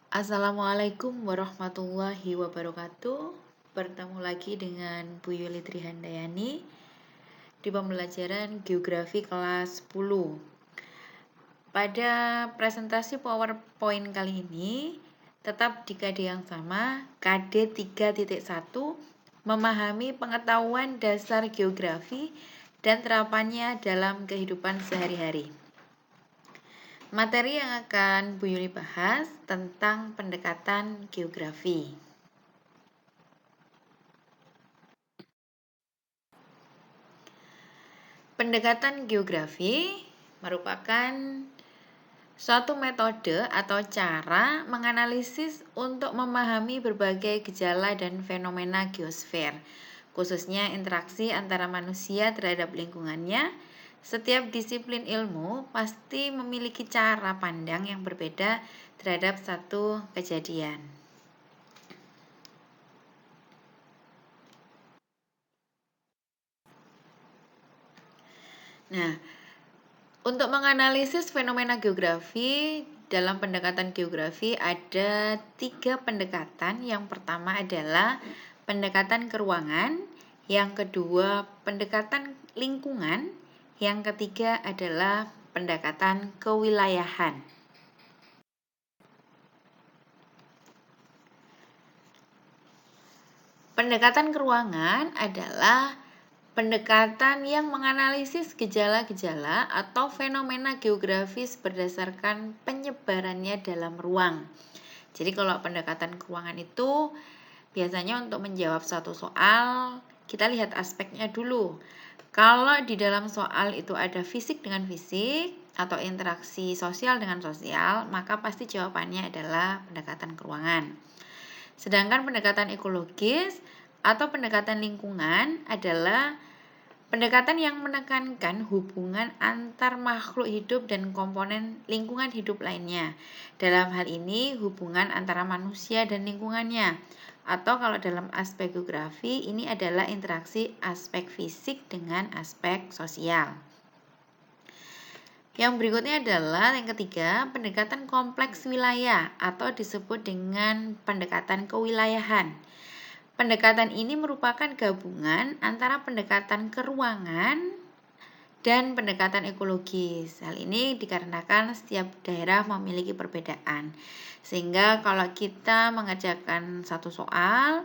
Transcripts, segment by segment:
Assalamualaikum warahmatullahi wabarakatuh. Bertemu lagi dengan Bu Yuli Trihandayani di pembelajaran Geografi kelas 10. Pada presentasi PowerPoint kali ini, tetap di KD yang sama, KD 3.1, memahami pengetahuan dasar geografi dan terapannya dalam kehidupan sehari-hari. Materi yang akan Bu Yuli bahas tentang pendekatan geografi. Pendekatan geografi merupakan suatu metode atau cara menganalisis untuk memahami berbagai gejala dan fenomena geosfer, khususnya interaksi antara manusia terhadap lingkungannya. Setiap disiplin ilmu pasti memiliki cara pandang yang berbeda terhadap satu kejadian. Nah, untuk menganalisis fenomena geografi, dalam pendekatan geografi ada 3 pendekatan. Yang pertama adalah pendekatan keruangan, yang kedua pendekatan lingkungan, yang ketiga adalah pendekatan kewilayahan. Pendekatan keruangan adalah pendekatan yang menganalisis gejala-gejala atau fenomena geografis berdasarkan penyebarannya dalam ruang. Jadi kalau pendekatan keruangan itu biasanya untuk menjawab suatu soal, kita lihat aspeknya dulu. Kalau di dalam soal itu ada fisik dengan fisik atau interaksi sosial dengan sosial, maka pasti jawabannya adalah pendekatan keruangan. Sedangkan pendekatan ekologis atau pendekatan lingkungan adalah pendekatan yang menekankan hubungan antar makhluk hidup dan komponen lingkungan hidup lainnya. Dalam hal ini hubungan antara manusia dan lingkungannya. Atau kalau dalam aspek geografi ini adalah interaksi aspek fisik dengan aspek sosial. Yang berikutnya adalah yang ketiga, pendekatan kompleks wilayah atau disebut dengan pendekatan kewilayahan. Pendekatan ini merupakan gabungan antara pendekatan keruangan dan pendekatan ekologis. Hal ini dikarenakan setiap daerah memiliki perbedaan. Sehingga kalau kita mengerjakan satu soal,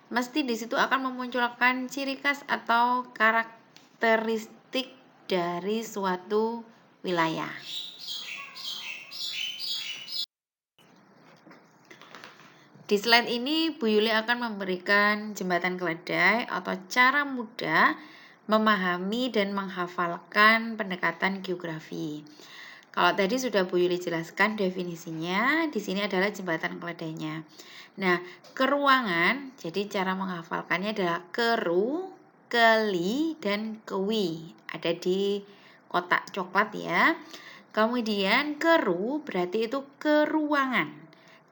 mesti di situ akan memunculkan ciri khas atau karakteristik dari suatu wilayah. Di slide ini Bu Yuli akan memberikan jembatan keledai atau cara mudah memahami dan menghafalkan pendekatan geografi. Kalau tadi sudah Bu Yuli jelaskan definisinya, di sini adalah jembatan keledainya. Nah, keruangan, jadi cara menghafalkannya adalah keru, keli, dan kewi. Ada di kotak coklat ya. Kemudian keru berarti itu keruangan.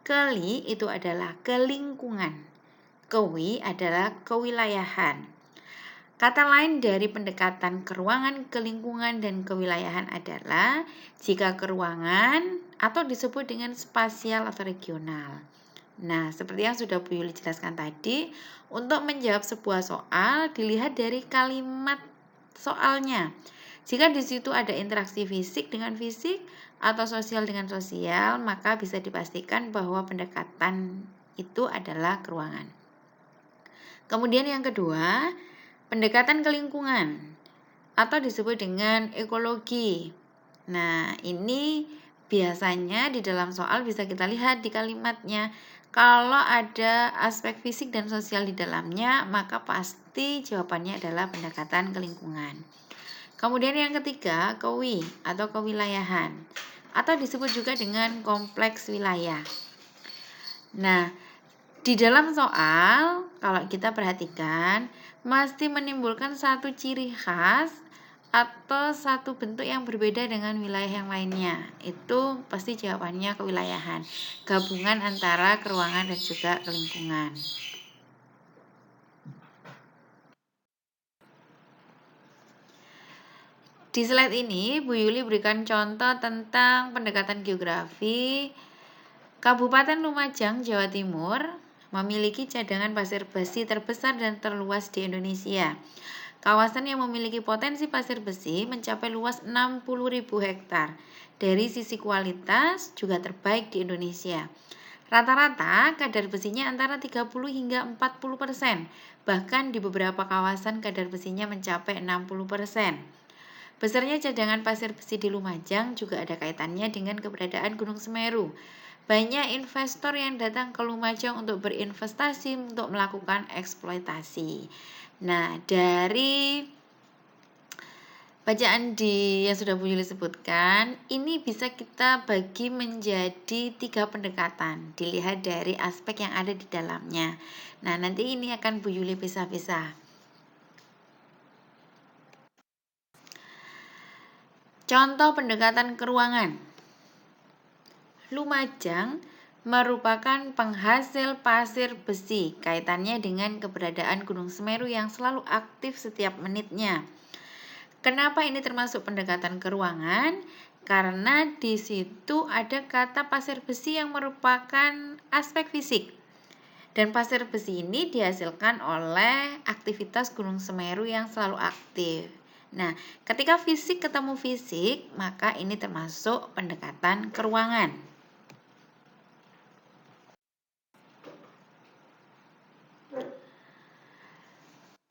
Keli itu adalah kelingkungan. Kewi adalah kewilayahan. Kata lain dari pendekatan keruangan, kelingkungan, dan kewilayahan adalah jika keruangan atau disebut dengan spasial atau regional. Nah, seperti yang sudah Bu Yuli jelaskan tadi, untuk menjawab sebuah soal dilihat dari kalimat soalnya. Jika di situ ada interaksi fisik dengan fisik atau sosial dengan sosial, maka bisa dipastikan bahwa pendekatan itu adalah keruangan. Kemudian yang kedua, pendekatan kelingkungan atau disebut dengan ekologi. Nah, ini biasanya di dalam soal bisa kita lihat di kalimatnya. Kalau ada aspek fisik dan sosial di dalamnya, maka pasti jawabannya adalah pendekatan kelingkungan. Kemudian yang ketiga, kewi atau kewilayahan atau disebut juga dengan kompleks wilayah. Nah, di dalam soal, kalau kita perhatikan, mesti menimbulkan satu ciri khas atau satu bentuk yang berbeda dengan wilayah yang lainnya. Itu pasti jawabannya kewilayahan. Gabungan antara keruangan dan juga kelingkungan. Di slide ini, Bu Yuli berikan contoh tentang pendekatan geografi Kabupaten Lumajang, Jawa Timur memiliki cadangan pasir besi terbesar dan terluas di Indonesia. Kawasan yang memiliki potensi pasir besi mencapai luas 60.000 hektar. Dari sisi kualitas juga terbaik di Indonesia. Rata-rata kadar besinya antara 30 hingga 40%. Bahkan di beberapa kawasan kadar besinya mencapai 60%. Besarnya cadangan pasir besi di Lumajang juga ada kaitannya dengan keberadaan Gunung Semeru. Banyak investor yang datang ke Lumajang untuk berinvestasi untuk melakukan eksploitasi. Nah, dari bacaan yang sudah Bu Yuli sebutkan, ini bisa kita bagi menjadi 3 pendekatan, dilihat dari aspek yang ada di dalamnya. Nah, nanti ini akan Bu Yuli pisah-pisah. Contoh pendekatan keruangan. Lumajang merupakan penghasil pasir besi, kaitannya dengan keberadaan Gunung Semeru yang selalu aktif setiap menitnya. Kenapa ini termasuk pendekatan keruangan? Karena di situ ada kata pasir besi yang merupakan aspek fisik. Dan pasir besi ini dihasilkan oleh aktivitas Gunung Semeru yang selalu aktif. Nah, ketika fisik ketemu fisik, maka ini termasuk pendekatan keruangan.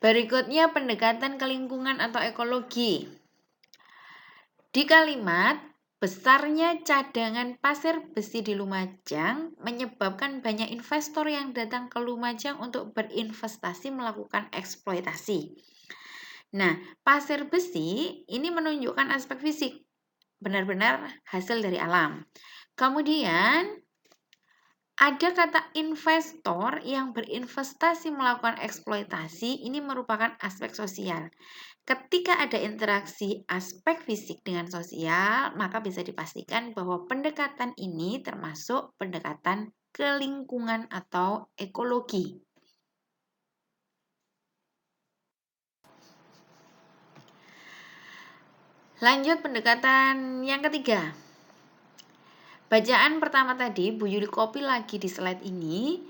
Berikutnya pendekatan ke lingkungan atau ekologi. Di kalimat, besarnya cadangan pasir besi di Lumajang menyebabkan banyak investor yang datang ke Lumajang untuk berinvestasi melakukan eksploitasi. Nah, pasir besi ini menunjukkan aspek fisik, benar-benar hasil dari alam. Kemudian, ada kata investor yang berinvestasi melakukan eksploitasi, ini merupakan aspek sosial. Ketika ada interaksi aspek fisik dengan sosial, maka bisa dipastikan bahwa pendekatan ini termasuk pendekatan ke lingkungan atau ekologi. Lanjut pendekatan yang ketiga. Bacaan pertama tadi, Bu Yuli copy lagi di slide ini.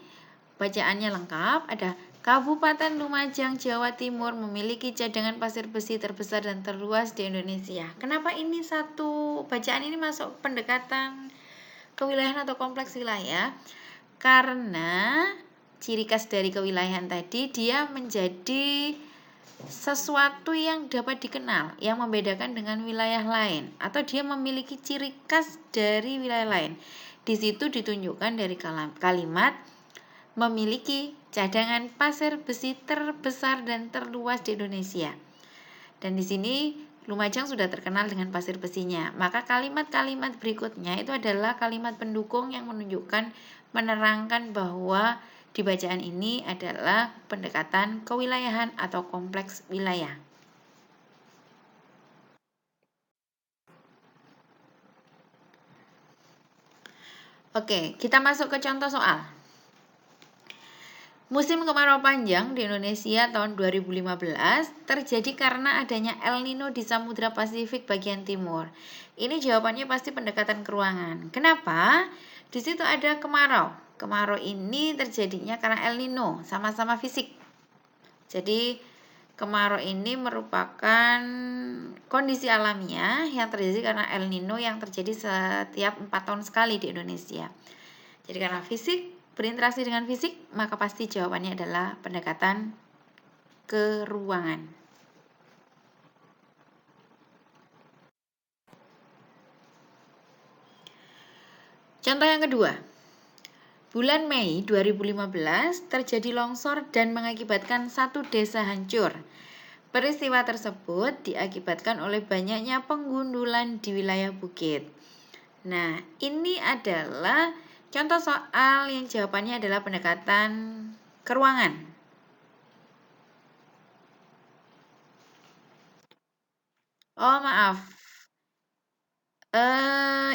Bacaannya lengkap, ada Kabupaten Lumajang, Jawa Timur memiliki cadangan pasir besi terbesar dan terluas di Indonesia. Kenapa ini satu bacaan ini masuk pendekatan kewilayahan atau kompleks wilayah? Karena ciri khas dari kewilayahan tadi, dia menjadi sesuatu yang dapat dikenal, yang membedakan dengan wilayah lain, atau dia memiliki ciri khas dari wilayah lain. Di situ ditunjukkan dari kalimat memiliki cadangan pasir besi terbesar dan terluas di Indonesia. Dan di sini Lumajang sudah terkenal dengan pasir besinya. Maka kalimat-kalimat berikutnya itu adalah kalimat pendukung yang menunjukkan, menerangkan bahwa di bacaan ini adalah pendekatan kewilayahan atau kompleks wilayah. Oke, kita masuk ke contoh soal. Musim kemarau panjang di Indonesia tahun 2015 terjadi karena adanya El Nino di Samudra Pasifik bagian timur. Ini jawabannya pasti pendekatan keruangan. Kenapa? Di situ ada kemarau. Kemarau ini terjadinya karena El Nino, sama-sama fisik. Jadi kemarau ini merupakan kondisi alamiah yang terjadi karena El Nino yang terjadi setiap 4 tahun sekali di Indonesia. Jadi karena fisik, berinteraksi dengan fisik, maka pasti jawabannya adalah pendekatan keruangan. Contoh yang kedua. Bulan Mei 2015 terjadi longsor dan mengakibatkan satu desa hancur. Peristiwa tersebut diakibatkan oleh banyaknya penggundulan di wilayah bukit. Nah, ini adalah contoh soal yang jawabannya adalah pendekatan keruangan. Oh, maaf.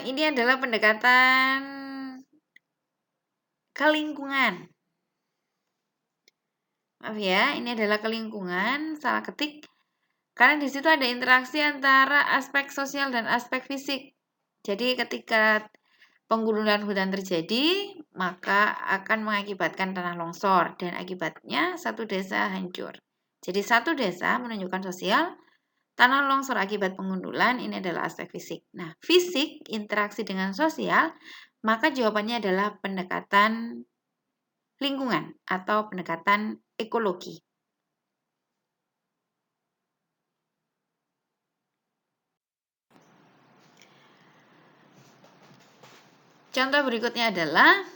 Ini adalah pendekatan ke lingkungan. Maaf ya, ini adalah ke lingkungan, salah ketik. Karena di situ ada interaksi antara aspek sosial dan aspek fisik. Jadi ketika Penggundulan hutan terjadi, maka akan mengakibatkan tanah longsor dan akibatnya satu desa hancur. Jadi satu desa menunjukkan sosial, tanah longsor akibat pengundulan ini adalah aspek fisik. Nah, fisik interaksi dengan sosial, maka jawabannya adalah pendekatan lingkungan atau pendekatan ekologi. Contoh berikutnya adalah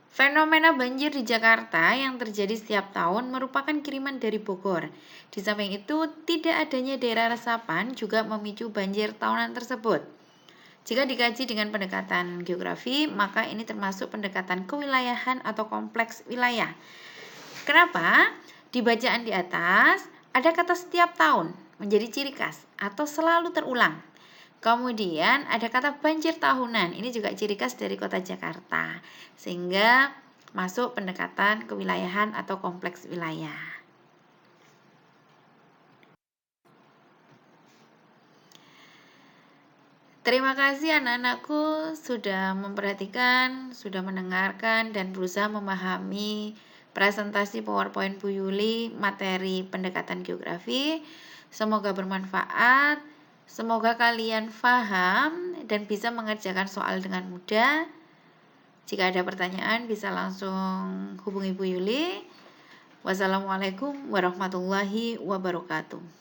fenomena banjir di Jakarta yang terjadi setiap tahun merupakan kiriman dari Bogor. Di samping itu, tidak adanya daerah resapan juga memicu banjir tahunan tersebut. Jika dikaji dengan pendekatan geografi, maka ini termasuk pendekatan kewilayahan atau kompleks wilayah. Kenapa? Di bacaan di atas, ada kata setiap tahun menjadi ciri khas atau selalu terulang. Kemudian ada kata banjir tahunan, ini juga ciri khas dari kota Jakarta, sehingga masuk pendekatan kewilayahan atau kompleks wilayah. Terima kasih anak-anakku sudah memperhatikan, sudah mendengarkan, dan berusaha memahami presentasi PowerPoint Bu Yuli materi pendekatan geografi. Semoga bermanfaat. Semoga kalian paham dan bisa mengerjakan soal dengan mudah. Jika ada pertanyaan bisa langsung hubungi Bu Yuli. Wassalamualaikum warahmatullahi wabarakatuh.